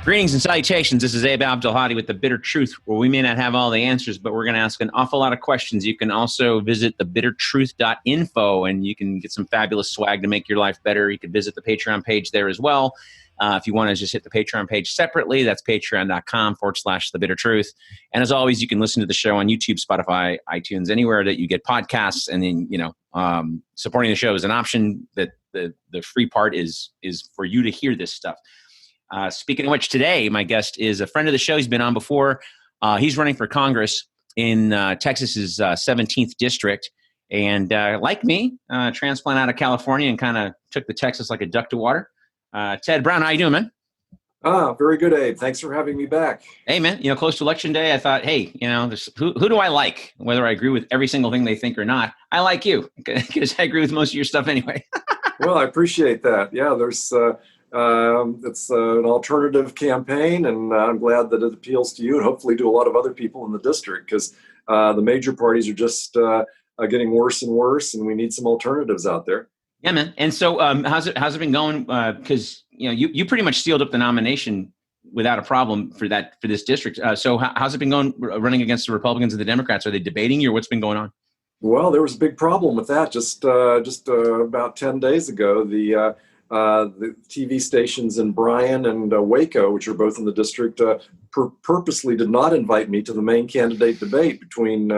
Greetings and salutations. This is Abdelhadi with The Bitter Truth, where we may not have all the answers, but we're going to ask an awful lot of questions. You can also visit thebittertruth.info, and you can get some fabulous swag to make your life better. You can visit the Patreon page there as well. If you want to just hit the Patreon page separately, that's patreon.com/thebittertruth. And as always, you can listen to the show on YouTube, Spotify, iTunes, anywhere that you get podcasts. And then, supporting the show is an option. That the free part is for you to hear this stuff. Speaking of which, today my guest is a friend of the show. He's been on before. He's running for Congress in Texas's 17th district, and like me, transplant out of California and kind of took the Texas like a duck to water. Ted Brown, how you doing, man? Very good, Abe. Thanks for having me back. Hey, man. Close to Election Day, I thought, hey, who do I like? Whether I agree with every single thing they think or not, I like you because I agree with most of your stuff anyway. Well, I appreciate that. Yeah, there's. It's an alternative campaign, and I'm glad that it appeals to you and hopefully to a lot of other people in the district, because the major parties are just getting worse and worse, and we need some alternatives out there. Yeah, man. And so how's it been going? Because you pretty much sealed up the nomination without a problem for this district. So how's it been going running against the Republicans and the Democrats? Are they debating you, or what's been going on? Well, there was a big problem with that just about 10 days ago. The TV stations in Bryan and Waco, which are both in the district, purposely did not invite me to the main candidate debate between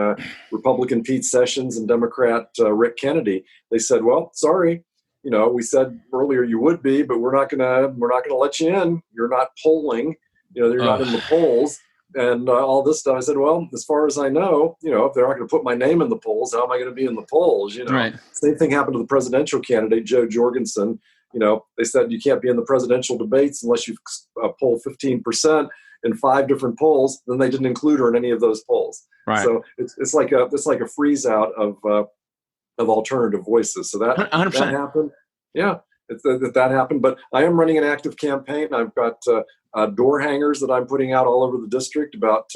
Republican Pete Sessions and Democrat Rick Kennedy. They said, "Well, sorry, we said earlier you would be, but we're not gonna let you in. You're not polling. You're not in the polls." And all this stuff. I said, well, as far as I know, if they're not going to put my name in the polls, how am I going to be in the polls? Right. Same thing happened to the presidential candidate, Joe Jorgensen. They said you can't be in the presidential debates unless you poll 15% in 5 different polls. Then they didn't include her in any of those polls. Right. So it's like a freeze out of alternative voices. So that 100%. That happened. Yeah, that happened. But I am running an active campaign. I've got door hangers that I'm putting out all over the district. About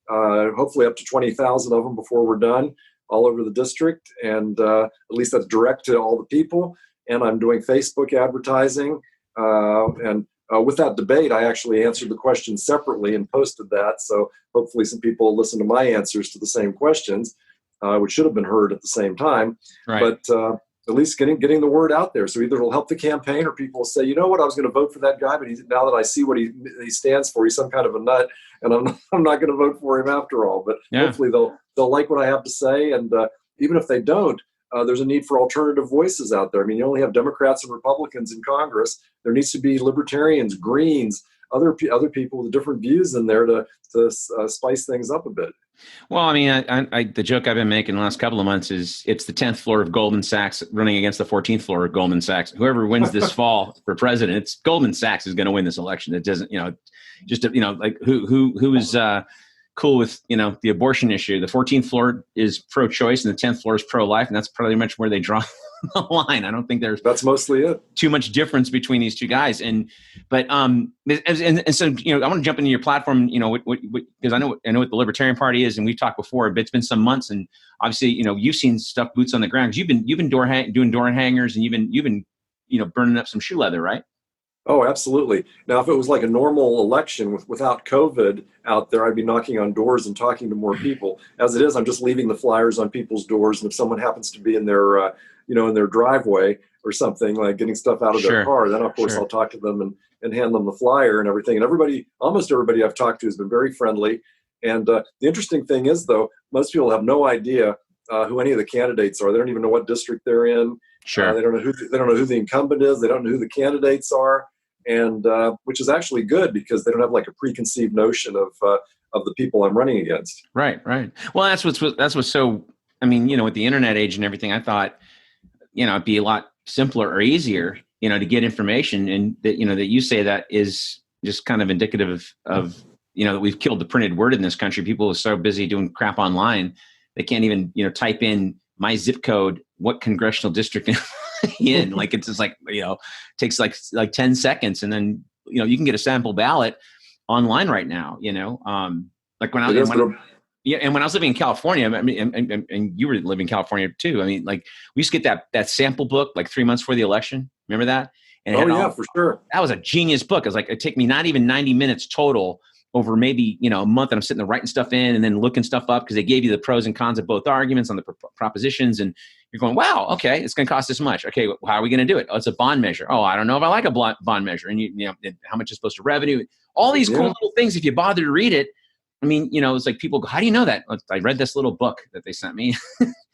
hopefully up to 20,000 of them before we're done, all over the district, and at least that's direct to all the people. And I'm doing Facebook advertising. And with that debate, I actually answered the question separately and posted that. So hopefully some people will listen to my answers to the same questions, which should have been heard at the same time. Right. But at least getting the word out there. So either it'll help the campaign, or people will say, you know what, I was going to vote for that guy, but now that I see what he stands for, he's some kind of a nut, and I'm not going to vote for him after all. But hopefully they'll like what I have to say. And even if they don't, there's a need for alternative voices out there. I mean, you only have Democrats and Republicans in Congress. There needs to be libertarians, Greens, other people with different views in there to spice things up a bit. Well, I mean, the joke I've been making the last couple of months is it's the 10th floor of Goldman Sachs running against the 14th floor of Goldman Sachs. Whoever wins this fall for president, it's Goldman Sachs is going to win this election. It doesn't, like who is cool with, the abortion issue. The 14th floor is pro-choice and the 10th floor is pro-life. And that's pretty much where they draw the line. I don't think that's mostly it. Too much difference between these two guys. So, I want to jump into your platform, because I know what the Libertarian Party is, and we've talked before, but it's been some months, and obviously, you've seen stuff, boots on the ground. You've been doing door hangers, and you've been burning up some shoe leather, right? Oh, absolutely. Now, if it was like a normal election without COVID out there, I'd be knocking on doors and talking to more people. As it is, I'm just leaving the flyers on people's doors. And if someone happens to be in their, in their driveway or something, like getting stuff out of their car, then of course I'll talk to them and hand them the flyer and everything. And almost everybody I've talked to has been very friendly. And the interesting thing is, though, most people have no idea who any of the candidates are. They don't even know what district they're in. Sure. They don't know who the incumbent is. They don't know who the candidates are. And which is actually good, because they don't have like a preconceived notion of the people I'm running against. Right. Well, that's what's so. I mean, with the internet age and everything, I thought, it'd be a lot simpler or easier, to get information, and that that you say that is just kind of indicative of that we've killed the printed word in this country. People are so busy doing crap online, they can't even type in my zip code, what congressional district in. Like, it's just like, takes like 10 seconds. And then, you can get a sample ballot online right now, like when I was living in California, I mean, and you were living in California too. I mean, like, we used to get that sample book like 3 months before the election. Remember that? And oh yeah, for sure. That was a genius book. It was like, it took me not even 90 minutes total over maybe, a month, and I'm sitting there writing stuff in and then looking stuff up because they gave you the pros and cons of both arguments on the propositions. And you're going, wow, okay, it's going to cost this much. Okay, how are we going to do it? Oh, it's a bond measure. Oh, I don't know if I like a bond measure. And how much is supposed to revenue? All these cool little things. If you bother to read it, I mean, it's like people go, how do you know that? I read this little book that they sent me.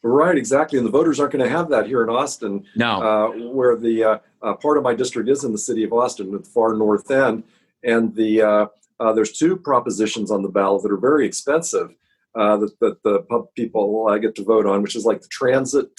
Right, exactly. And the voters aren't going to have that here in Austin. No. Where the part of my district is in the city of Austin at the far north end. And there's two propositions on the ballot that are very expensive that the people get to vote on, which is like the transit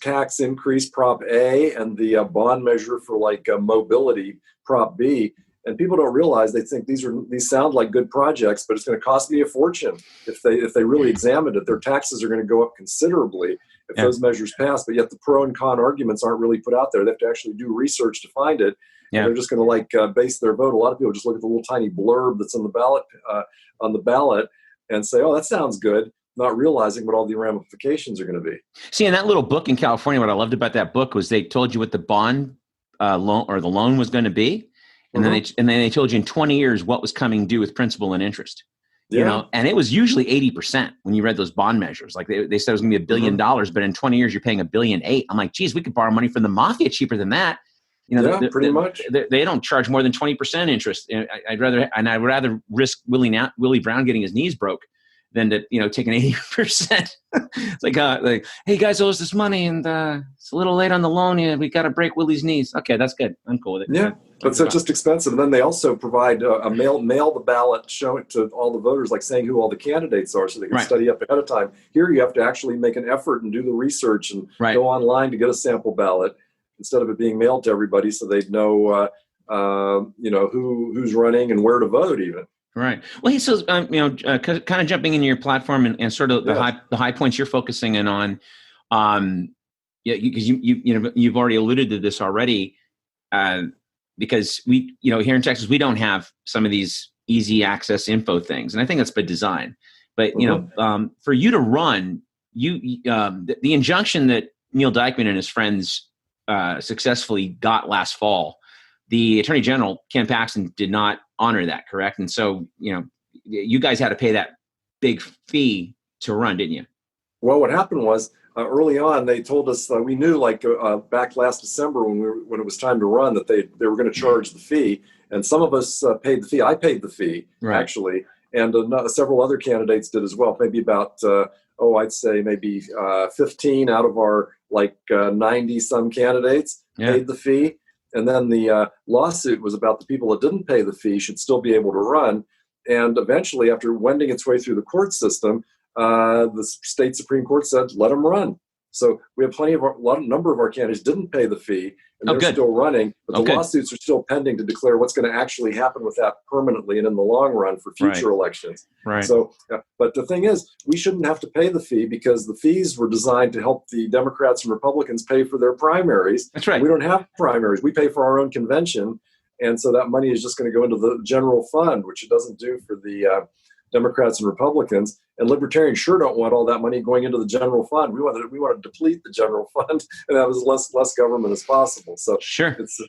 tax increase, Prop A, and the bond measure for mobility, Prop B. And people don't realize, they think these sound like good projects, but it's going to cost me a fortune if they really examined it. Their taxes are going to go up considerably if those measures pass. But yet the pro and con arguments aren't really put out there. They have to actually do research to find it. Yeah. And they're just going to base their vote. A lot of people just look at the little tiny blurb that's on the ballot and say, "Oh, that sounds good," not realizing what all the ramifications are going to be. See, in that little book in California, what I loved about that book was they told you what the bond loan or the loan was going to be. And then they told you in 20 years what was coming due with principal and interest. And it was usually 80% when you read those bond measures. Like they said it was going to be $1 billion, but in 20 years you're paying $1.8 billion. I'm like, geez, we could borrow money from the mafia cheaper than that. Pretty much. They don't charge more than 20% interest. I'd rather risk Willie Brown getting his knees broke than to take an 80%. It's like hey, guys owe us this money and it's a little late on the loan. Yeah, we got to break Willie's knees. Okay, that's good. I'm cool with it. Yeah, but it's just expensive. And then they also provide a mail the ballot, show it to all the voters, like saying who all the candidates are, so they can study up ahead of time. Here you have to actually make an effort and do the research and go online to get a sample ballot instead of it being mailed to everybody, so they'd know who's running and where to vote even. Right. Well, he says, kind of jumping into your platform and sort of the high points you're focusing in on, because you've already alluded to this already, because we, here in Texas, we don't have some of these easy access info things, and I think that's by design. But for you to run, the injunction that Neil Dykman and his friends successfully got last fall, the Attorney General, Ken Paxton, did not honor that, correct? And so, you guys had to pay that big fee to run, didn't you? Well, what happened was early on, they told us we knew back last December when it was time to run that they were going to charge the fee, and some of us paid the fee. I paid the fee actually, and several other candidates did as well. Maybe about I'd say maybe 15 out of our 90 some candidates paid the fee. And then the lawsuit was about the people that didn't pay the fee should still be able to run. And eventually, after wending its way through the court system, the state Supreme Court said, let them run. So we have number of our candidates didn't pay the fee, and they're still running. But the lawsuits are still pending to declare what's going to actually happen with that permanently and in the long run for future elections. Right. So, but the thing is, we shouldn't have to pay the fee because the fees were designed to help the Democrats and Republicans pay for their primaries. That's right. We don't have primaries. We pay for our own convention. And so that money is just going to go into the general fund, which it doesn't do for the Democrats and Republicans. And Libertarians sure don't want all that money going into the general fund. We want to deplete the general fund and have as less government as possible. So it's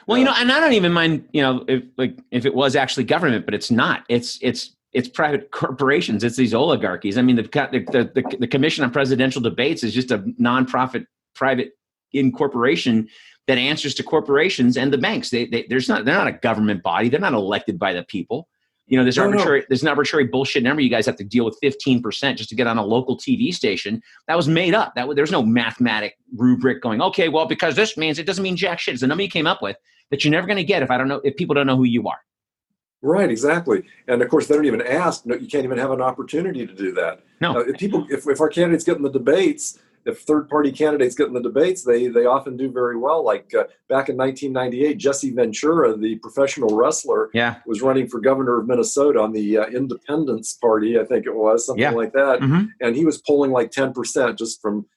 and I don't even mind if it was actually government, but it's not. It's private corporations. It's these oligarchies. I mean, the Commission on Presidential Debates is just a nonprofit private incorporation that answers to corporations and the banks. They're not a government body. They're not elected by the people. There's an arbitrary bullshit number. You guys have to deal with 15% just to get on a local TV station. That was made up. There's no mathematic rubric going, okay, well, because this means it doesn't mean jack shit. It's a number you came up with that you're never going to get if people don't know who you are. Right, exactly. And of course, they don't even ask. No, you can't even have an opportunity to do that. No. If our candidates get in the debates, if third-party candidates get in the debates, they often do very well. Back in 1998, Jesse Ventura, the professional wrestler, was running for governor of Minnesota on the Independence Party, I think it was, something like that. Mm-hmm. And he was polling 10% just from,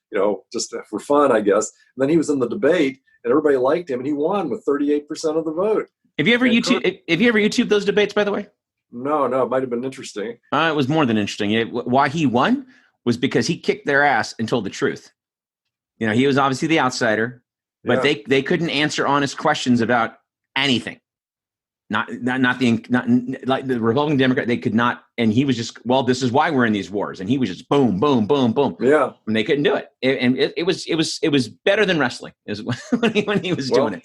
just for fun, I guess. And then he was in the debate, and everybody liked him, and he won with 38% of the vote. Have you ever YouTube those debates, by the way? No, it might have been interesting. It was more than interesting. Why he won was because he kicked their ass and told the truth. He was obviously the outsider. but they couldn't answer honest questions about anything. Not like the Republican Democrat, they could not. And he was just, well, this is why we're in these wars. And he was just boom, boom, boom, boom. Yeah. And they couldn't do it. It was better than wrestling is when he was doing it.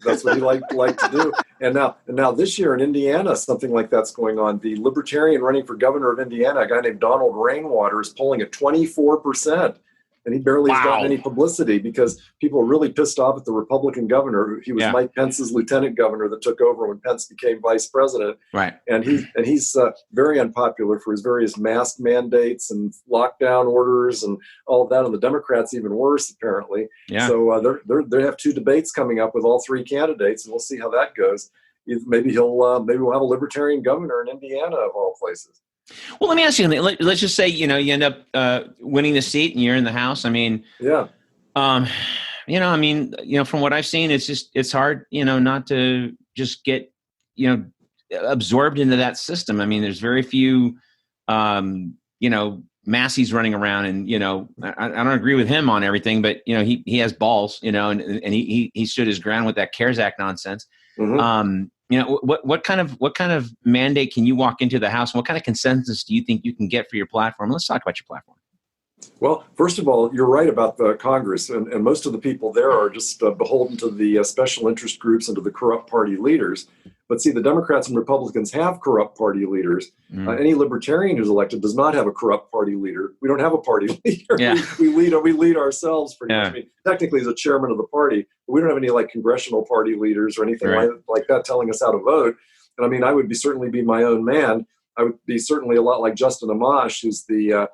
That's what he liked to do. And now this year in Indiana, something like that's going on. The Libertarian running for governor of Indiana, a guy named Donald Rainwater, is polling at 24%. And he barely has gotten any publicity because people are really pissed off at the Republican governor. He was Mike Pence's lieutenant governor that took over when Pence became vice president. Right. And he's very unpopular for his various mask mandates and lockdown orders and all of that. And the Democrats even worse, apparently. Yeah. So they have 2 debates coming up with all 3 candidates, and we'll see how that goes. Maybe we'll have a Libertarian governor in Indiana of all places. Well, let me ask you something. Let's just say, you end up winning the seat and you're in the House. I mean, from what I've seen, it's hard, not to just get, absorbed into that system. I mean, there's very few, Massey's running around and, I don't agree with him on everything, but, he has balls, and he stood his ground with that CARES Act nonsense. Mm-hmm. What kind of mandate can you walk into the House? And what kind of consensus do you think you can get for your platform? Let's talk about your platform. Well, first of all, you're right about the Congress, and most of the people there are just beholden to the special interest groups and to the corrupt party leaders. But see, the Democrats and Republicans have corrupt party leaders. Any libertarian who's elected does not have a corrupt party leader. We don't have a party leader. Yeah. We lead ourselves pretty much. I mean, technically, as a chairman of the party, but we don't have any congressional party leaders or anything like that telling us how to vote. And I mean, I would certainly be my own man. I would be certainly a lot like Justin Amash, who's the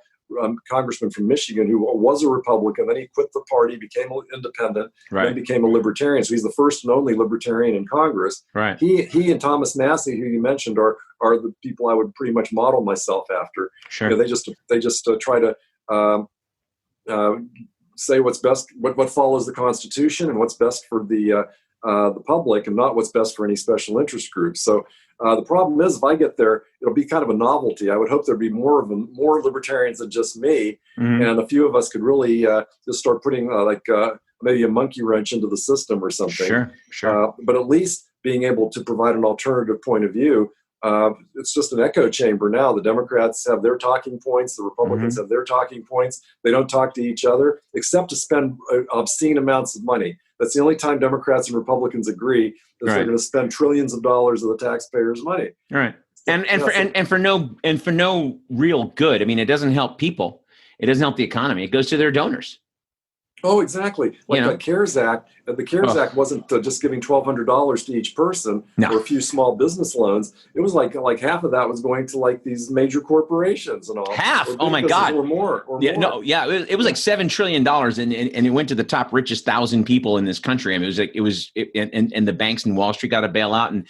congressman from Michigan who was a Republican, then he quit the party, became an independent, then became a libertarian. So he's the first and only libertarian in Congress. Right. He and Thomas Massey, who you mentioned, are the people I would pretty much model myself after. Sure. They just try to say what's best, what follows the Constitution and what's best for the public, and not what's best for any special interest groups. So the problem is, if I get there, it'll be kind of a novelty. I would hope there'd be more libertarians than just me, and a few of us could really just start putting maybe a monkey wrench into the system or something. Sure. But at least being able to provide an alternative point of view. It's just an echo chamber now. The Democrats have their talking points. The Republicans have their talking points. They don't talk to each other except to spend obscene amounts of money. That's the only time Democrats and Republicans agree, is they're going to spend trillions of dollars of the taxpayers' money. Right. And for no real good. I mean, it doesn't help people. It doesn't help the economy. It goes to their donors. Oh, exactly. Like the CARES Act. The CARES Act wasn't just giving $1,200 to each person or a few small business loans. It was like half of that was going to these major corporations and all. Half? Oh my God! Or more. It was like $7 trillion, and it went to the top richest 1,000 people in this country. I mean, and the banks and Wall Street got to bail out, and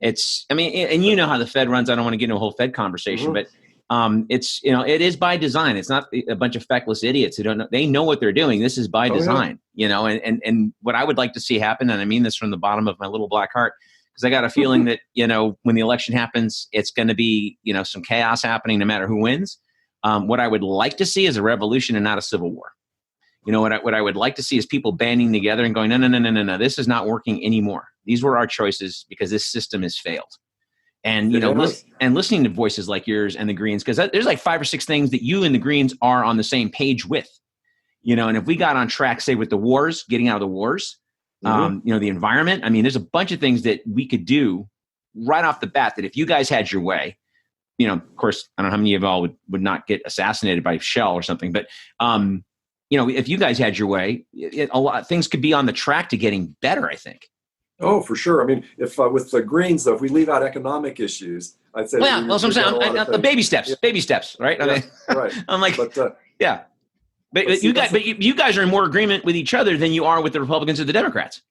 and you know how the Fed runs. I don't want to get into a whole Fed conversation, but. It is by design. It's not a bunch of feckless idiots who don't know. They know what they're doing. This is by design, and what I would like to see happen, and I mean this from the bottom of my little black heart, because I got a feeling that, when the election happens, it's going to be, some chaos happening no matter who wins. What I would like to see is a revolution and not a civil war. What I would like to see is people banding together and going, no, this is not working anymore. These were our choices because this system has failed. And, listening to voices like yours and the Greens, because there's like 5 or 6 things that you and the Greens are on the same page with, and if we got on track, say with the wars, getting out of the wars, the environment, I mean, there's a bunch of things that we could do right off the bat that if you guys had your way, of course, I don't know how many of y'all would not get assassinated by Shell or something, but, if you guys had your way, a lot of things could be on the track to getting better, I think. Oh, for sure. I mean, if with the Greens, though, if we leave out economic issues, I'd say. Well, that's what I'm saying. Baby steps, right? Yeah, right. I'm like, yeah. But you guys are in more agreement with each other than you are with the Republicans or the Democrats.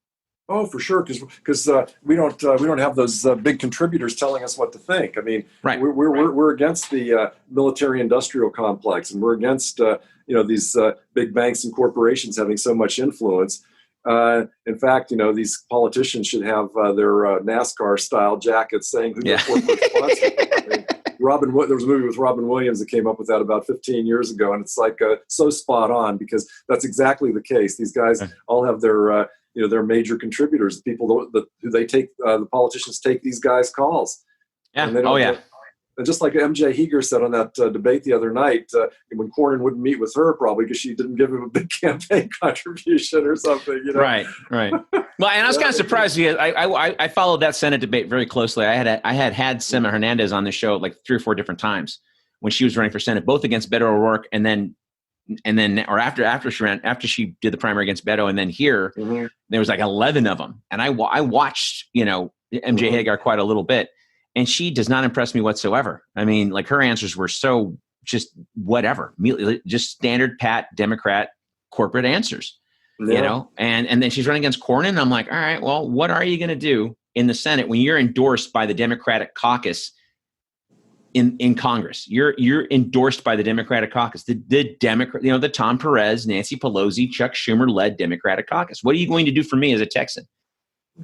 Oh, for sure, because we don't have those big contributors telling us what to think. I mean, we're against the military-industrial complex, and we're against these big banks and corporations having so much influence. In fact, these politicians should have their NASCAR-style jackets saying who their corporate sponsor. There was a movie with Robin Williams that came up with that about 15 years ago, and it's so spot on because that's exactly the case. These guys all have their they're major contributors. People who they take, the politicians take these guys' calls. Yeah. And they don't, Oh yeah. And just like MJ Heger said on that debate the other night, when Cornyn wouldn't meet with her, probably because she didn't give him a big campaign contribution or something. Right. Well, and I was kind of surprised because I followed that Senate debate very closely. I had Sema Hernandez on the show like 3 or 4 different times when she was running for Senate, both against Beto O'Rourke and then after she did the primary against Beto, and then here there was like 11 of them, and I watched MJ Hagar quite a little bit. And she does not impress me whatsoever. I mean, like her answers were so just whatever, just standard pat Democrat corporate answers, and then she's running against Cornyn. And I'm like, all right, well, what are you going to do in the Senate when you're endorsed by the Democratic caucus in Congress? You're endorsed by the Democratic caucus, the Democrat, the Tom Perez, Nancy Pelosi, Chuck Schumer led Democratic caucus. What are you going to do for me as a Texan?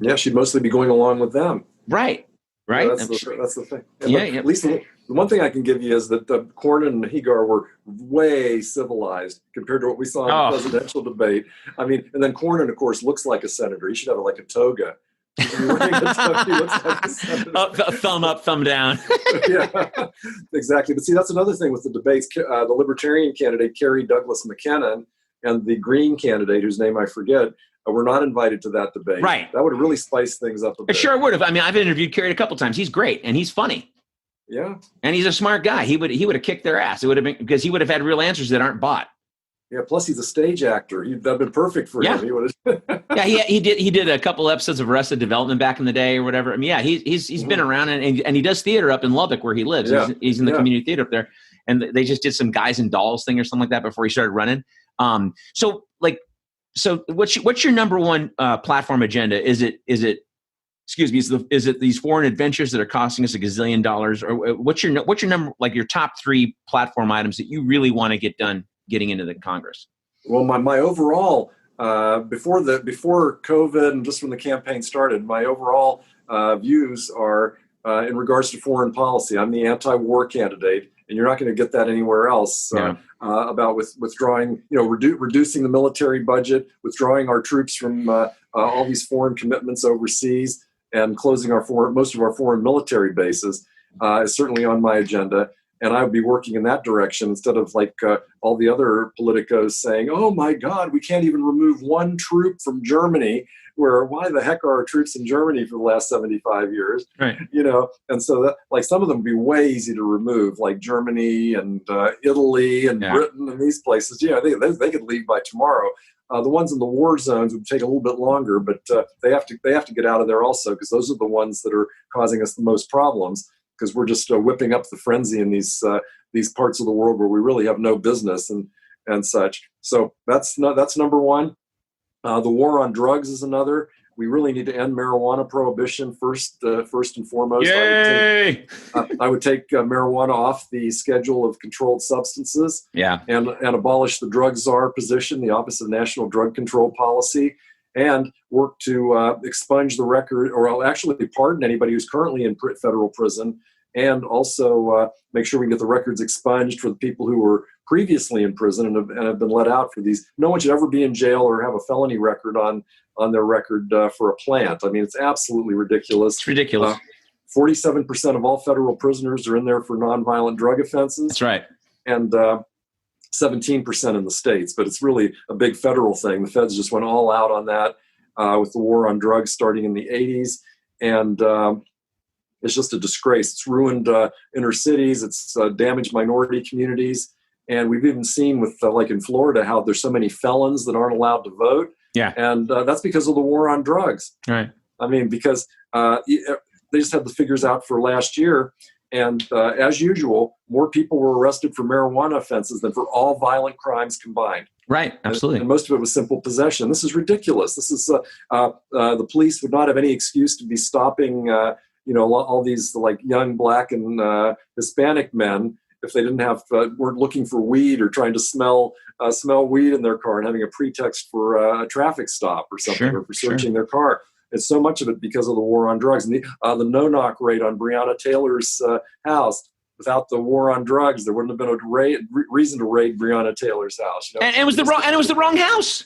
Yeah, she'd mostly be going along with them. Right. Yeah, that's the thing. At least the one thing I can give you is that Cornyn and Hegar were way civilized compared to what we saw in the presidential debate. I mean, and then Cornyn, of course, looks like a senator. He should have like a toga. He looks like a senator. Thumb up, thumb down. Yeah, exactly. But see, that's another thing with the debates. The Libertarian candidate, Kerry Douglas McKenna, and the Green candidate, whose name I forget, were not invited to that debate. Right. That would have really spiced things up a bit. It sure would have. I mean, I've interviewed Kerry a couple times. He's great and he's funny. Yeah. And he's a smart guy. He would have kicked their ass. It would have been because he would have had real answers that aren't bought. Yeah. Plus, he's a stage actor. That'd been perfect for him. He would have. Yeah. He did a couple episodes of Arrested Development back in the day or whatever. I mean, yeah, he's been around and he does theater up in Lubbock where he lives. Yeah. He's in the community theater up there, and they just did some Guys and Dolls thing or something like that before he started running. So what's your number one platform agenda? Is it these foreign adventures that are costing us $1 gazillion, or what's your number, like your top 3 platform items that you really want to get done getting into the Congress? Well, my overall before COVID and just when the campaign started, my overall views are in regards to foreign policy. I'm the anti-war candidate. And you're not going to get that anywhere else about withdrawing, reducing the military budget, withdrawing our troops from all these foreign commitments overseas, and closing most of our foreign military bases is certainly on my agenda. And I would be working in that direction instead of like all the other politicos saying, oh my God, we can't even remove one troop from Germany. Why the heck are our troops in Germany for the last 75 years? Right. And so that, like, some of them would be way easy to remove, like Germany and Italy and Britain and these places. Yeah, they could leave by tomorrow. The ones in the war zones would take a little bit longer, but they have to get out of there also, because those are the ones that are causing us the most problems, because we're just whipping up the frenzy in these parts of the world where we really have no business and such. So that's number one. The war on drugs is another. We really need to end marijuana prohibition first and foremost. Yay! I would take marijuana off the schedule of controlled substances. Yeah. And abolish the drug czar position, the Office of National Drug Control Policy, and work to expunge the record, or actually pardon anybody who's currently in federal prison, and also make sure we can get the records expunged for the people who were previously in prison and have been let out for these. No one should ever be in jail or have a felony record on their record for a plant. I mean, it's absolutely ridiculous. It's ridiculous. 47% of all federal prisoners are in there for nonviolent drug offenses. That's right. And 17% in the states, but it's really a big federal thing. The feds just went all out on that with the war on drugs starting in the 80s. And it's just a disgrace. It's ruined inner cities. It's damaged minority communities. And we've even seen with, like in Florida, how there's so many felons that aren't allowed to vote. Yeah. And that's because of the war on drugs. Right. I mean, because they just had the figures out for last year. And as usual, more people were arrested for marijuana offenses than for all violent crimes combined. Right. Absolutely. And most of it was simple possession. This is ridiculous. This is the police would not have any excuse to be stopping, all these like young Black and Hispanic men if they didn't weren't looking for weed or trying to smell weed in their car and having a pretext for a traffic stop or something, or for searching their car. It's so much of it because of the war on drugs. And the no-knock raid on Breonna Taylor's house. Without the war on drugs, there wouldn't have been a reason to raid Breonna Taylor's house. And it was the wrong house.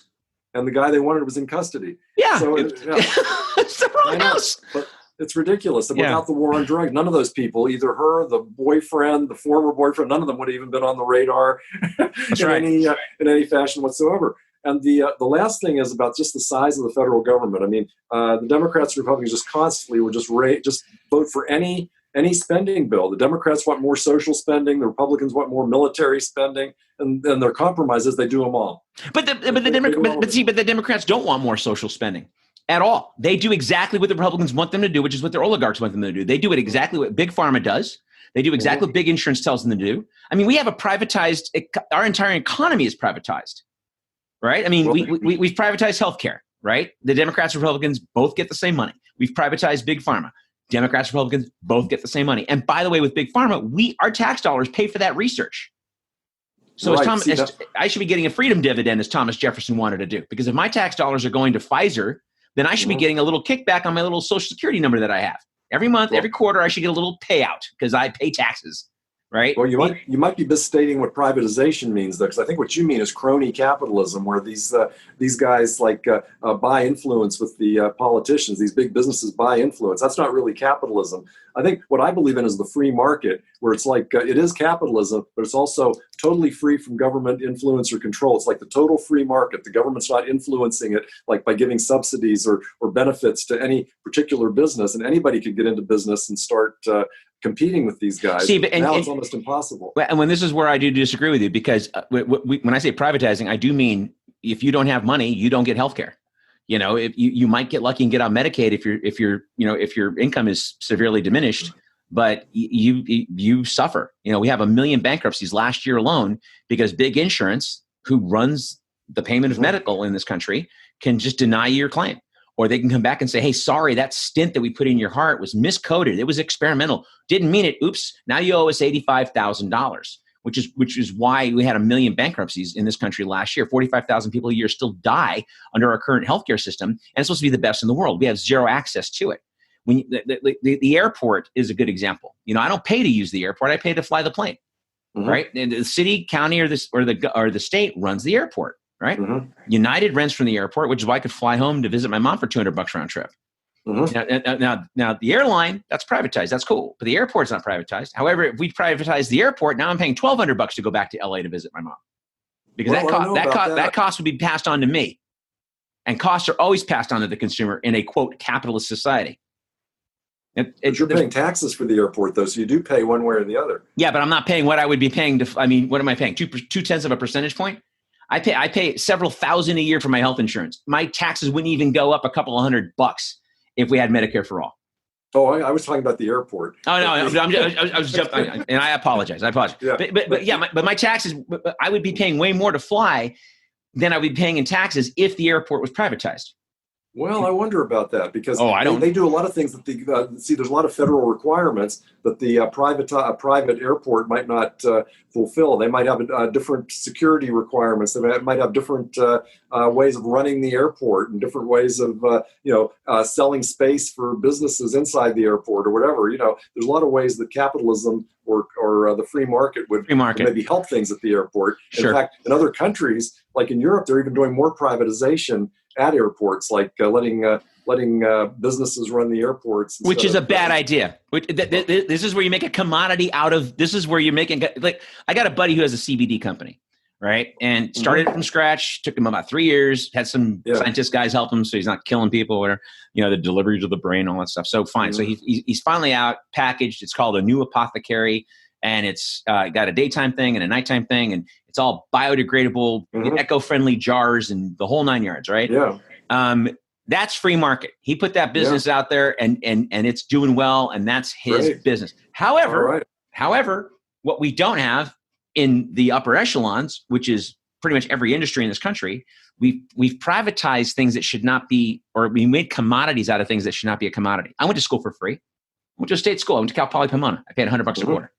and the guy they wanted was in custody. Yeah. So It's the wrong house. But it's ridiculous. And without the war on drugs, none of those people, either her, the boyfriend, the former boyfriend, none of them would have even been on the radar in any fashion whatsoever. And the last thing is about just the size of the federal government. I mean, the Democrats and Republicans just constantly would just vote for any spending bill. The Democrats want more social spending. The Republicans want more military spending. And their compromise is they do them all. But the Democrats don't want more social spending at all. They do exactly what the Republicans want them to do, which is what their oligarchs want them to do. They do it exactly what Big Pharma does. They do exactly what big insurance tells them to do. I mean, we have our entire economy is privatized, right? I mean, we've privatized healthcare, right? The Democrats and Republicans both get the same money. We've privatized Big Pharma. Democrats and Republicans both get the same money. And by the way, with Big Pharma, our tax dollars pay for that research. So I should be getting a freedom dividend, as Thomas Jefferson wanted to do. Because if my tax dollars are going to Pfizer, then I should be getting a little kickback on my little Social Security number that I have. Every month, every quarter, I should get a little payout because I pay taxes, right? Well, you might be misstating what privatization means, though, because I think what you mean is crony capitalism, where these guys buy influence with the politicians. These big businesses buy influence. That's not really capitalism. I think what I believe in is the free market, where it's like it is capitalism, but it's also totally free from government influence or control. It's like the total free market. The government's not influencing it, like by giving subsidies or benefits to any particular business, and anybody could get into business and start competing with these guys. Now it's almost impossible. And when this is where I do disagree with you, because when I say privatizing, I do mean if you don't have money, you don't get health care. You know, if you might get lucky and get on Medicaid if your income is severely diminished, but you suffer. You know, we have 1 million bankruptcies last year alone because big insurance, who runs the payment of medical in this country, can just deny your claim. Or they can come back and say, hey, sorry, that stent that we put in your heart was miscoded. It was experimental. Didn't mean it. Oops. Now you owe us $85,000, which is why we had 1 million bankruptcies in this country last year. 45,000 people a year still die under our current healthcare system. And it's supposed to be the best in the world. We have zero access to it. When the airport is a good example. You know, I don't pay to use the airport. I pay to fly the plane, right? And the city, county, or the state runs the airport. Right? United rents from the airport, which is why I could fly home to visit my mom for $200 round trip. Now, the airline, that's privatized. That's cool. But the airport's not privatized. However, if we privatize the airport, now I'm paying $1,200 to go back to LA to visit my mom. Because that cost would be passed on to me. And costs are always passed on to the consumer in a, quote, capitalist society. But you're paying taxes for the airport, though, so you do pay one way or the other. Yeah, but I'm not paying what I would be paying what am I paying? 2/10 of a percentage point? I pay several thousand a year for my health insurance. My taxes wouldn't even go up a couple of $100 if we had Medicare for all. Oh, I was talking about the airport. Oh no, I was jumping, and I apologize. Yeah. But my taxes, I would be paying way more to fly than I would be paying in taxes if the airport was privatized. Well, I wonder about that because they do a lot of things that there's a lot of federal requirements that the private airport might not fulfill. They might have different security requirements. They might have different ways of running the airport and different ways of selling space for businesses inside the airport or whatever. You know, there's a lot of ways that capitalism or the free market would maybe help things at the airport. Sure. In fact, in other countries, like in Europe, they're even doing more privatization at airports, like letting businesses run the airports. Which is a bad idea. This is where you make a commodity out of, this is where you're making, like, I got a buddy who has a CBD company, right? And started it from scratch, took him about 3 years, had some scientist guys help him so he's not killing people or, the delivery to the brain, all that stuff. So fine. So he's finally out, packaged. It's called a new apothecary. And it's got a daytime thing and a nighttime thing, and it's all biodegradable, eco-friendly jars and the whole 9 yards, right? Yeah. That's free market. He put that business out there, and it's doing well, and that's his business. However, what we don't have in the upper echelons, which is pretty much every industry in this country, we've privatized things that should not be, or we made commodities out of things that should not be a commodity. I went to school for free. I went to a state school. I went to Cal Poly Pomona. I paid $100 a quarter.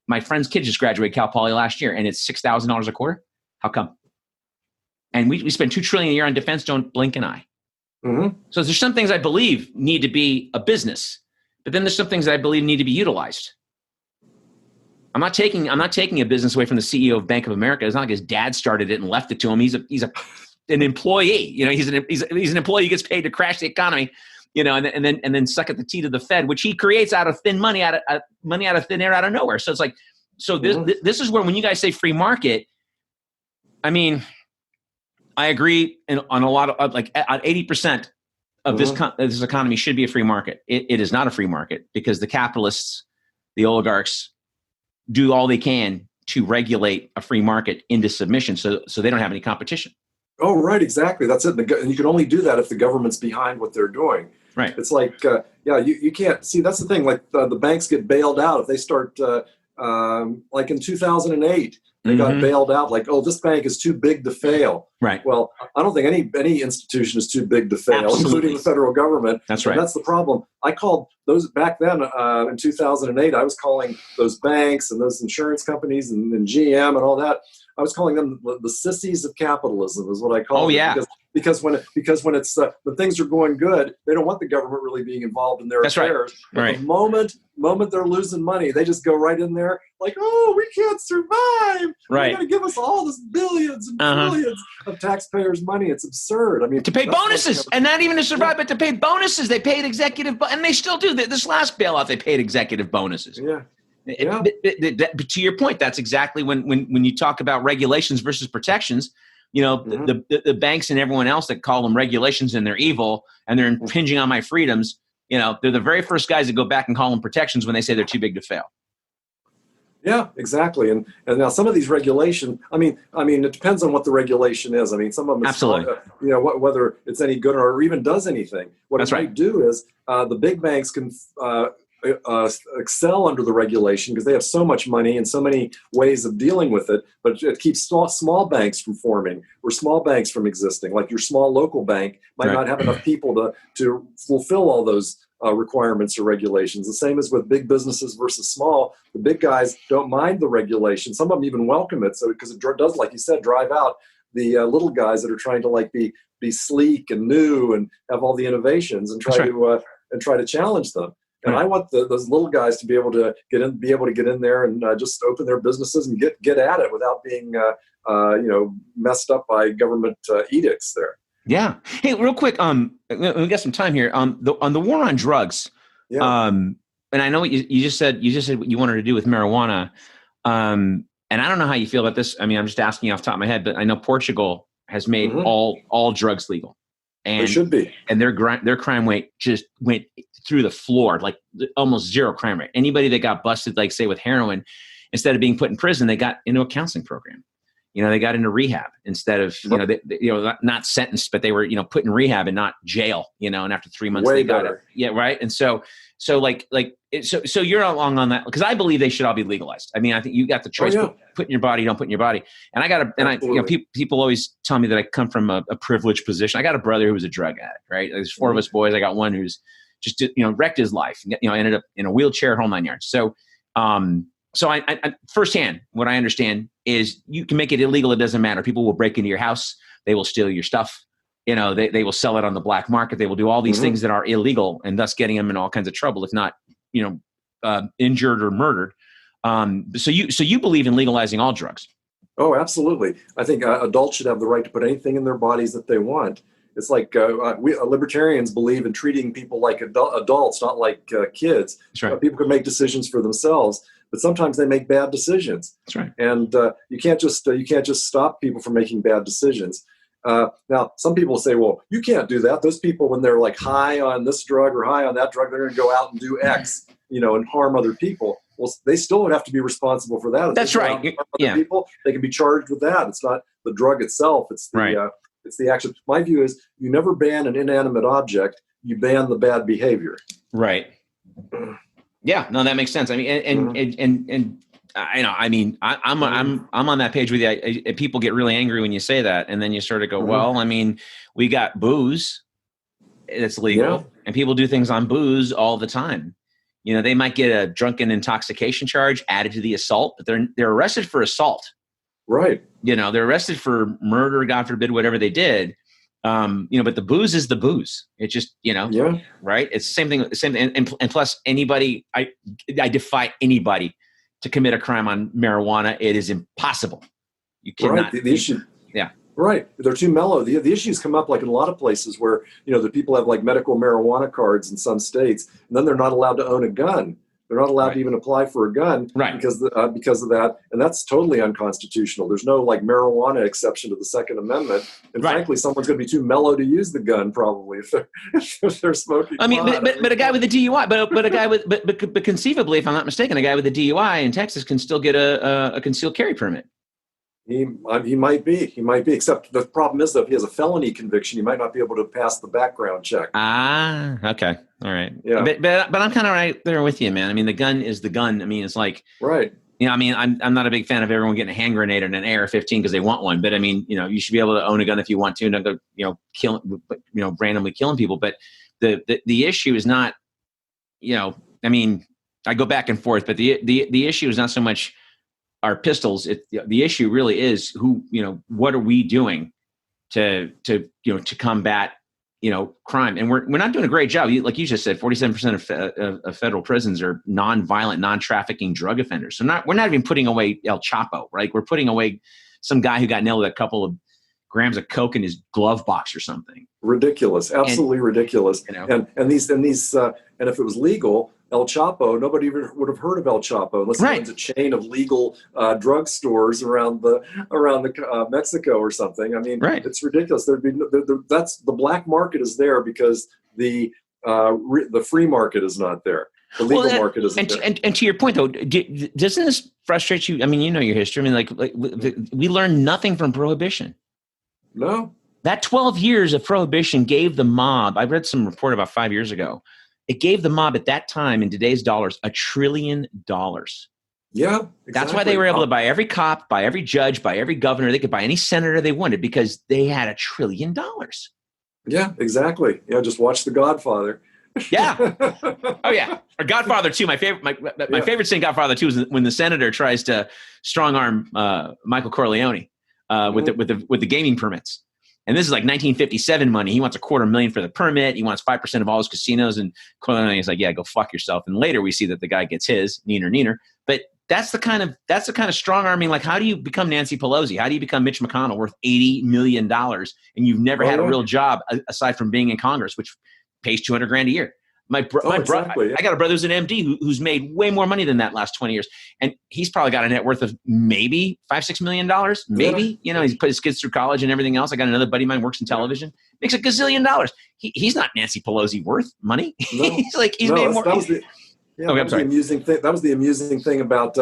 My friend's kid just graduated Cal Poly last year, and it's $6,000 a quarter. How come? And we spend $2 trillion a year on defense. Don't blink an eye. So there's some things I believe need to be a business, but then there's some things that I believe need to be utilized. I'm not taking a business away from the CEO of Bank of America. It's not like his dad started it and left it to him. He's a an employee. He's an employee who gets paid to crash the economy. And then suck at the teat of the Fed, which he creates out of thin money, out of thin air, out of nowhere. So it's like, this is where, when you guys say free market, I mean, I agree on a lot of, like, on 80% of this economy should be a free market. It is not a free market, because the capitalists, the oligarchs, do all they can to regulate a free market into submission, so they don't have any competition. Oh, right, exactly. That's it. And you can only do that if the government's behind what they're doing. Right. It's like, you can't see. That's the thing. Like the banks get bailed out if they start, like in 2008, they got bailed out. Like, oh, this bank is too big to fail. Right. Well, I don't think any institution is too big to fail, including the federal government. That's right. And that's the problem. I called those back then in 2008. I was calling those banks and those insurance companies and GM and all that. I was calling them the sissies of capitalism, is what I call them. Oh, yeah. Because when it's when things are going good, they don't want the government really being involved in their affairs. Right. The moment they're losing money, they just go right in there like, oh, we can't survive. Right. They're going to give us all this billions and billions of taxpayers' money. It's absurd. I mean, to pay bonuses, and not even to survive, but to pay bonuses. They paid executive, and they still do. This last bailout, they paid executive bonuses. Yeah. But to your point, that's exactly when you talk about regulations versus protections. The banks and everyone else that call them regulations and they're evil and they're impinging on my freedoms. They're the very first guys that go back and call them protections when they say they're too big to fail. Yeah, exactly. And now some of these regulations, I mean, it depends on what the regulation is. I mean, some of them, absolutely, whether it's any good or even does anything. What it might do is the big banks can excel under the regulation because they have so much money and so many ways of dealing with it, but it keeps small banks from forming or small banks from existing. Like your small local bank might not have enough people to fulfill all those requirements or regulations. The same as with big businesses versus small. The big guys don't mind the regulation. Some of them even welcome it, so because it does, like you said, drive out the little guys that are trying to like be sleek and new and have all the innovations and try to challenge them. And I want those little guys to be able to get in there and just open their businesses and get at it without being messed up by government edicts there. Yeah. Hey, real quick, we got some time here. On the war on drugs. Yeah. And I know what you just said. You just said what you wanted to do with marijuana. And I don't know how you feel about this. I mean, I'm just asking you off the top of my head, but I know Portugal has made all drugs legal. And they should be. And their crime rate just went through the floor, like almost zero crime rate. Anybody that got busted, like say with heroin, instead of being put in prison, they got into a counseling program. They got into rehab instead of, not sentenced, but they were, put in rehab and not jail, and after 3 months they got it. Yeah. Right. And so you're along on that, because I believe they should all be legalized. I mean, I think you got the choice, put in your body, don't put in your body. And people always tell me that I come from a privileged position. I got a brother who was a drug addict, right? There's 4 of us boys. I got one who's just, wrecked his life, ended up in a wheelchair, whole 9 yards. So I firsthand, what I understand is you can make it illegal. It doesn't matter. People will break into your house. They will steal your stuff. They will sell it on the black market. They will do all these things that are illegal, and thus getting them in all kinds of trouble, if not, injured or murdered. So you believe in legalizing all drugs? Oh, absolutely. I think adults should have the right to put anything in their bodies that they want. It's like we libertarians believe in treating people like adults, not like kids. That's right. People can make decisions for themselves, but sometimes they make bad decisions. That's right. And you can't just stop people from making bad decisions. Now, some people say, well, you can't do that. Those people, when they're like high on this drug or high on that drug, they're going to go out and do X, and harm other people. Well, they still would have to be responsible for that. If that's right. People, they can be charged with that. It's not the drug itself. It's the it's the action. My view is you never ban an inanimate object. You ban the bad behavior. Right. Yeah. No, that makes sense. I mean, I'm on that page with you. People get really angry when you say that, and then you sort of go, well, I mean, we got booze that's legal, and people do things on booze all the time. They might get a drunken intoxication charge added to the assault, but they're arrested for assault. Right. They're arrested for murder, God forbid, whatever they did. But the booze is the booze. It's just, right. It's the same thing. And plus anybody, I defy anybody to commit a crime on marijuana. It is impossible. You cannot. Right. The issue. Yeah. Right. They're too mellow. The issues come up like in a lot of places where, the people have like medical marijuana cards in some states, and then they're not allowed to own a gun. They're not allowed to even apply for a gun because of that. And that's totally unconstitutional. There's no like marijuana exception to the Second Amendment. And frankly, someone's going to be too mellow to use the gun probably if they're smoking. I mean, but a guy with a DUI, but a guy with, but conceivably, if I'm not mistaken, a guy with a DUI in Texas can still get a concealed carry permit. He might be, except the problem is that if he has a felony conviction, he might not be able to pass the background check. Ah, okay. All right. Yeah. But I'm kind of right there with you, man. I mean, the gun is the gun. I mean, it's like, right. I mean, I'm not a big fan of everyone getting a hand grenade and an AR-15 because they want one. But I mean, you should be able to own a gun if you want to, and go, randomly killing people. But the issue is not, I mean, I go back and forth, but the issue is not so much our pistols. The issue really is what are we doing to combat, crime? And we're not doing a great job. Like you just said, 47% of federal prisons are non-violent, non-trafficking drug offenders. So we're not even putting away El Chapo, right? We're putting away some guy who got nailed with a couple of grams of coke in his glove box or something. Ridiculous, absolutely ridiculous. And if it was legal, El Chapo, nobody even would have heard of El Chapo unless he owns a chain of legal drug stores around the Mexico or something. I mean, it's ridiculous. That's the black market is there because the free market is not there. The legal market isn't there. And to your point, though, doesn't this frustrate you? I mean, your history. I mean, like we learned nothing from Prohibition. No. That 12 years of Prohibition gave the mob, I read some report about 5 years ago, it gave the mob at that time in today's dollars $1 trillion. Yeah, exactly. That's why they were able to buy every cop, buy every judge, buy every governor. They could buy any senator they wanted because they had $1 trillion. Yeah, exactly. Yeah, just watch The Godfather. Yeah. Oh yeah. Or Godfather 2. My favorite scene in Godfather 2 is when the senator tries to strong arm Michael Corleone with the gaming permits. And this is like 1957 money. He wants $250,000 for the permit. He wants 5% of all his casinos. And Corleone's like, yeah, go fuck yourself. And later we see that the guy gets his, neener. But that's the kind of strong arming. Like, how do you become Nancy Pelosi? How do you become Mitch McConnell worth $80 million? And you've never had a real job aside from being in Congress, which pays $200,000 a year. I got a brother who's an MD who's made way more money than that last 20 years. And he's probably got a net worth of maybe $5-6 million. Maybe, he's put his kids through college and everything else. I got another buddy of mine works in television, makes $1 gazillion. He's not Nancy Pelosi worth money. No. He's made more. That was the amusing thing about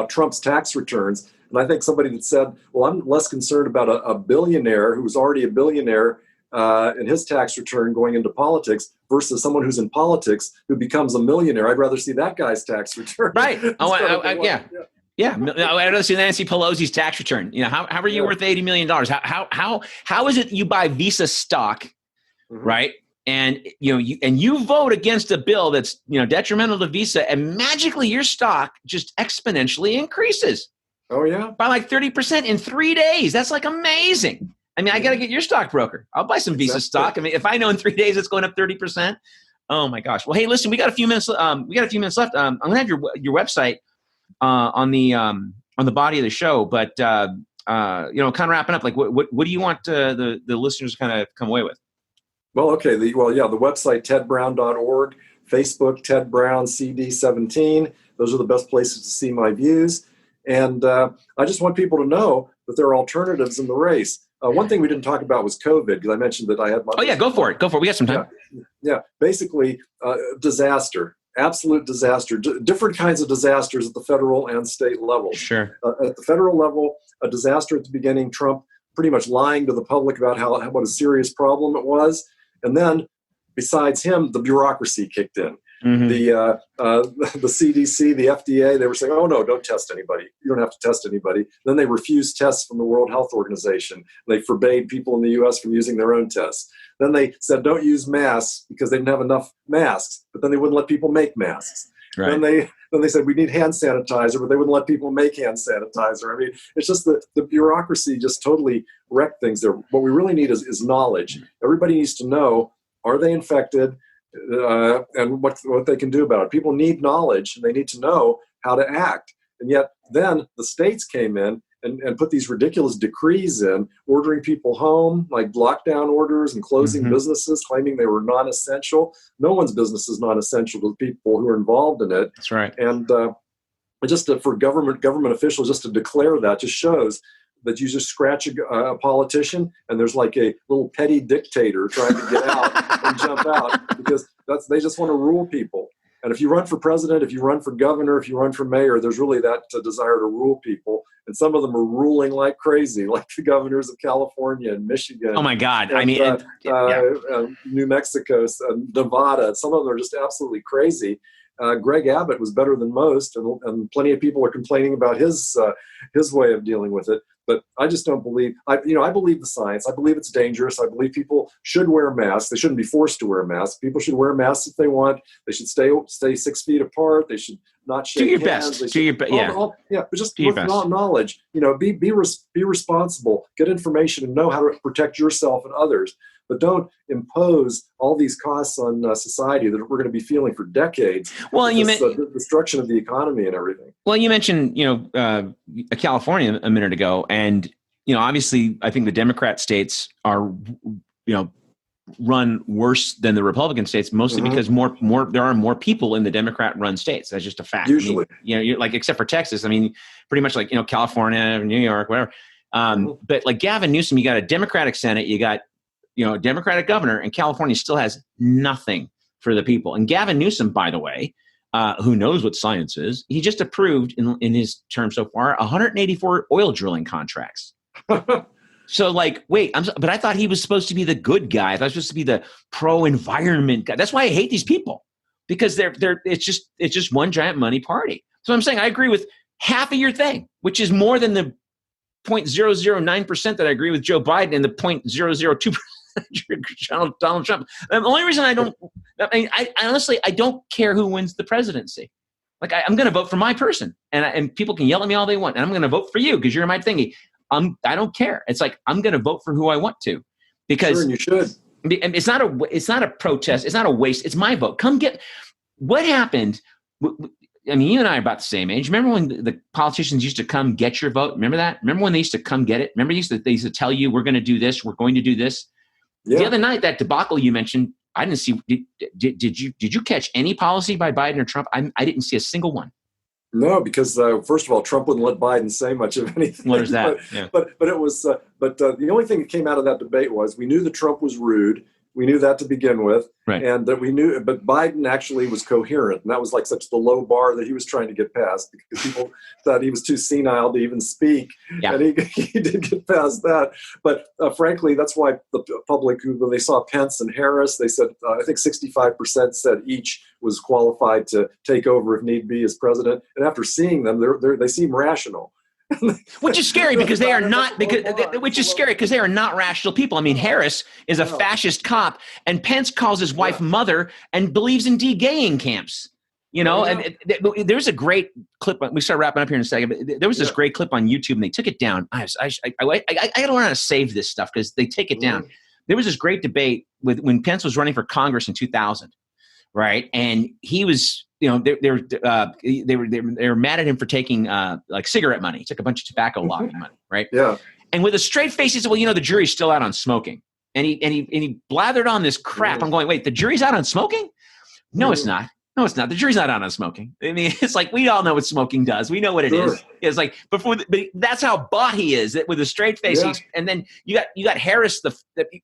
Trump's tax returns. And I think somebody that said, well, I'm less concerned about a billionaire who was already a billionaire in his tax return going into politics versus someone who's in politics who becomes a millionaire. I'd rather see that guy's tax return. Right. Yeah. I'd rather see Nancy Pelosi's tax return. How are you worth $80 million? How is it you buy Visa stock, right? And you vote against a bill that's detrimental to Visa, and magically your stock just exponentially increases. Oh yeah, by like 30% in 3 days. That's like amazing. I mean, I got to get your stockbroker. I'll buy some Visa stock. I mean, if I know in 3 days it's going up 30%. Oh my gosh. Well, hey, listen, we got a few minutes. left. I'm gonna have your website on the body of the show, but kind of wrapping up. Like, what do you want the listeners to kind of come away with? Well, okay. The website tedbrown.org, Facebook Ted Brown CD17. Those are the best places to see my views. And I just want people to know that there are alternatives in the race. One thing we didn't talk about was COVID, because I mentioned that I had my... Oh, yeah, go for it. We got some time. Yeah. Basically, disaster, absolute disaster, different kinds of disasters at the federal and state level. Sure. At the federal level, a disaster at the beginning, Trump pretty much lying to the public about what a serious problem it was. And then, besides him, the bureaucracy kicked in. Mm-hmm. The CDC, the FDA, they were saying, oh, no, don't test anybody. You don't have to test anybody. Then they refused tests from the World Health Organization. They forbade people in the U.S. from using their own tests. Then they said, don't use masks because they didn't have enough masks. But then they wouldn't let people make masks. Right. Then they said, we need hand sanitizer, but they wouldn't let people make hand sanitizer. I mean, it's just the bureaucracy just totally wrecked things there. What we really need is knowledge. Everybody needs to know, are they infected? And what they can do about it. People need knowledge, and they need to know how to act. And yet then the states came in and put these ridiculous decrees in, ordering people home, like lockdown orders and closing businesses, claiming they were non-essential. No one's business is non-essential to the people who are involved in it. That's right. And just for government officials just to declare that just shows that you just scratch a politician and there's like a little petty dictator trying to get out and jump out, because they just want to rule people. And if you run for president, if you run for governor, if you run for mayor, there's really that desire to rule people. And some of them are ruling like crazy, like the governors of California and Michigan. Oh my God. And, New Mexico, Nevada. Some of them are just absolutely crazy. Greg Abbott was better than most, and plenty of people are complaining about his way of dealing with it. But I just don't believe. I believe the science. I believe it's dangerous. I believe people should wear masks. They shouldn't be forced to wear masks. People should wear masks if they want. They should stay 6 feet apart. They should not shake hands. Do your best. Do your best. Yeah. But just with knowledge. Be responsible. Get information and know how to protect yourself and others. But don't impose all these costs on society that we're going to be feeling for decades. Well, the destruction of the economy and everything. Well, you mentioned California a minute ago, and obviously, I think the Democrat states are run worse than the Republican states, mostly because there are more people in the Democrat-run states. That's just a fact. Usually, you're like, except for Texas. I mean, pretty much like California, New York, whatever. But like Gavin Newsom, you got a Democratic Senate, you got a Democratic governor, and California still has nothing for the people. And Gavin Newsom, by the way, who knows what science is, he just approved in his term so far 184 oil drilling contracts. So like, wait, but I thought he was supposed to be the good guy. I thought he was supposed to be the pro-environment guy. That's why I hate these people, because it's just one giant money party. So I'm saying I agree with half of your thing, which is more than the 0.009% that I agree with Joe Biden and the 0.002% Donald Trump. The only reason I honestly don't care who wins the presidency. Like I'm going to vote for my person, and people can yell at me all they want, and I'm going to vote for you because you're my thingy. I don't care. It's like I'm going to vote for who I want to, because sure, and you should. And it's not a protest. It's not a waste. It's my vote. Come get what happened. I mean, you and I are about the same age. Remember when the politicians used to come get your vote? Remember that? Remember when they used to come get it? Remember they used to tell you, we're going to do this, we're going to do this. Yeah. The other night, that debacle you mentioned, I didn't see. Did you catch any policy by Biden or Trump? I didn't see a single one. No, because first of all, Trump wouldn't let Biden say much of anything. What is that? But it was. But the only thing that came out of that debate was we knew that Trump was rude. We knew that to begin with, right. And that we knew, but Biden actually was coherent, and that was like such the low bar that he was trying to get past, because people thought he was too senile to even speak, and he did get past that. But frankly, that's why the public, when they saw Pence and Harris, they said I think 65% said each was qualified to take over if need be as president, and after seeing them, they seem rational. Which is scary because they are not because they are not rational people. I mean, Harris is a fascist cop, and Pence calls his wife mother and believes in de-gaying camps. And there's a great clip. We start wrapping up here in a second. But there was this great clip on YouTube, and they took it down. I got to learn how to save this stuff because they take it down. There was this great debate when Pence was running for Congress in 2000, right? And he was. They were mad at him for taking like cigarette money. He took a bunch of tobacco lobby money, right? Yeah. And with a straight face, he said, "Well, the jury's still out on smoking." And he blathered on this crap. I'm going, wait, the jury's out on smoking? No, it's not. No, it's not. The jury's not out on smoking. I mean, it's like we all know what smoking does. We know what it is. It's like but that's how bought he is. That with a straight face. Yeah. And then you got Harris. The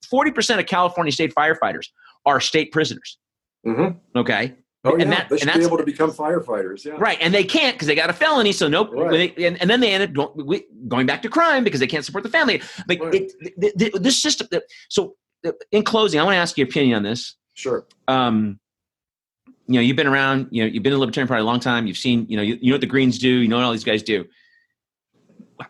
40% of California state firefighters are state prisoners. Mm-hmm. Okay. Oh, yeah. They should be able to become firefighters. Yeah. Right. And they can't because they got a felony. So nope. Right. And then they ended up going back to crime because they can't support the family. Like this system. So in closing, I want to ask your opinion on this. Sure. You've been around, you've been in the Libertarian Party a long time. You've seen, you know what the Greens do. You know what all these guys do.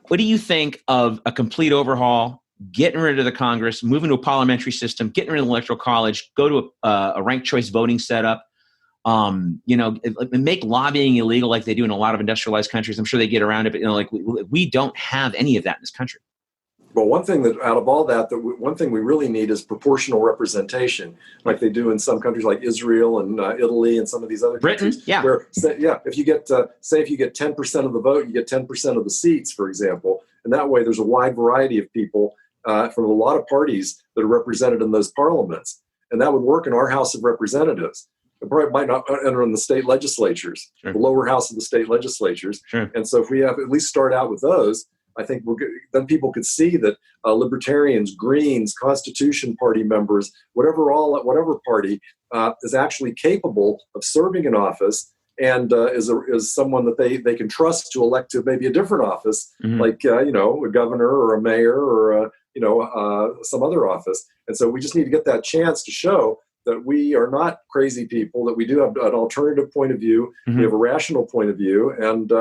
What do you think of a complete overhaul, getting rid of the Congress, moving to a parliamentary system, getting rid of the Electoral College, go to a ranked choice voting setup? Make lobbying illegal like they do in a lot of industrialized countries. I'm sure they get around it, but we don't have any of that in this country. Well, one thing that out of all that, one thing we really need is proportional representation, like they do in some countries like Israel and Italy and some of these other countries. Yeah. Where, if you get, say if you get 10% of the vote, you get 10% of the seats, for example. And that way there's a wide variety of people from a lot of parties that are represented in those parliaments. And that would work in our House of Representatives. It probably might not enter in the state legislatures, the lower house of the state legislatures. And so if we have at least start out with those, I think then people could see that libertarians, Greens, Constitution Party members, whatever party is actually capable of serving in office and is someone that they can trust to elect to maybe a different office, like a governor or a mayor or some other office. And so we just need to get that chance to show that we are not crazy people, that we do have an alternative point of view, we have a rational point of view, and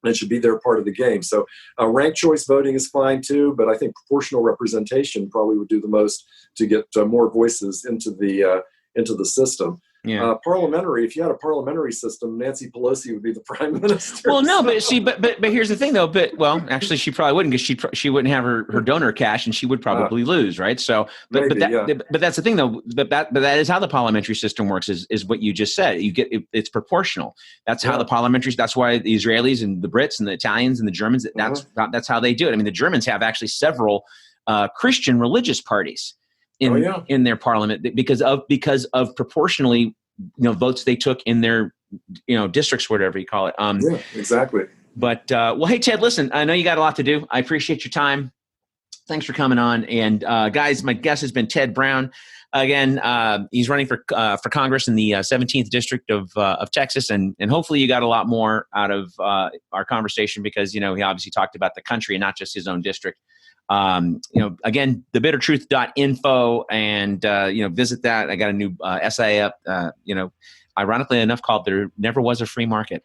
it should be their part of the game. So ranked choice voting is fine too, but I think proportional representation probably would do the most to get more voices into the system. Parliamentary, if you had a parliamentary system, Nancy Pelosi would be the prime minister. Well, no, but here's the thing though. Actually, she probably wouldn't, because she wouldn't have her donor cash, and she would probably lose, right? So, but that's the thing though. But that is how the parliamentary system works. Is what you just said. It's proportional. That's how the parliamentary. That's why the Israelis and the Brits and the Italians and the Germans. That's how they do it. I mean, the Germans have actually several Christian religious parties in their parliament because of proportionally votes they took in their districts, whatever you call it. Exactly. But well, hey Ted, listen, I know you got a lot to do. I appreciate your time. Thanks for coming on. And guys, my guest has been Ted Brown. Again, he's running for Congress in the 17th district of Texas, and hopefully you got a lot more out of our conversation, because he obviously talked about the country and not just his own district. Again, thebittertruth.info, and visit that. I got a new essay up, ironically enough, called "There Never Was a Free Market."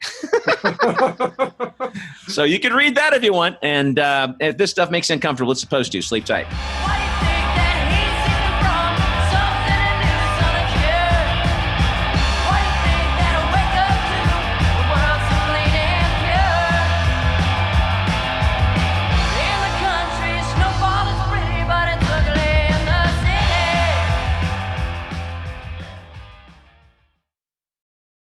So you can read that if you want. And if this stuff makes you uncomfortable, it's supposed to. Sleep tight.